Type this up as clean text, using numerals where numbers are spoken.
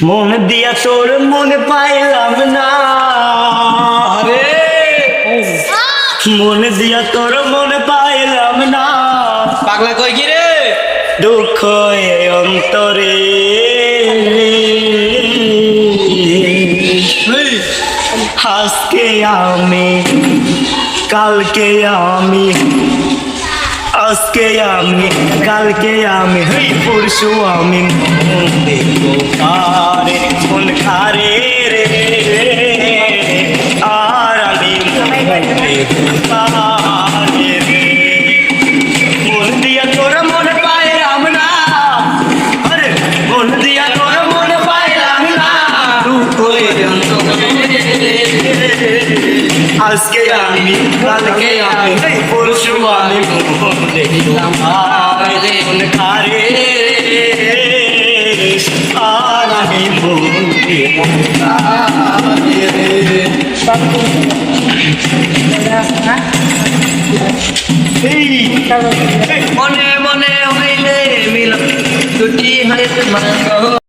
মন দিয়া তোর মনে পাইলাম না রে, মন দিয়া তোর মনে পাইলাম না। পাগলা কই কি রে? দুঃখ এ অন্তরে আজকে আমি কালকে আমি, আজকে আমি কালকে আমি, পরশু আমি। মন দেখো কারে মন খারে রে, আর আমি মন দেখো কারে রে। মন দিয়া তোর মনে পাইলাম না, আরে মন দিয়া তোর মনে পাইলাম না। দুঃখ এ অন্তরে আজকে আমি কালকে আমি, পরশু আমি। মন দেখলাম মন খারে আর আমি মন মনে মনে হইলে মিলন দুটি হাতে মানো।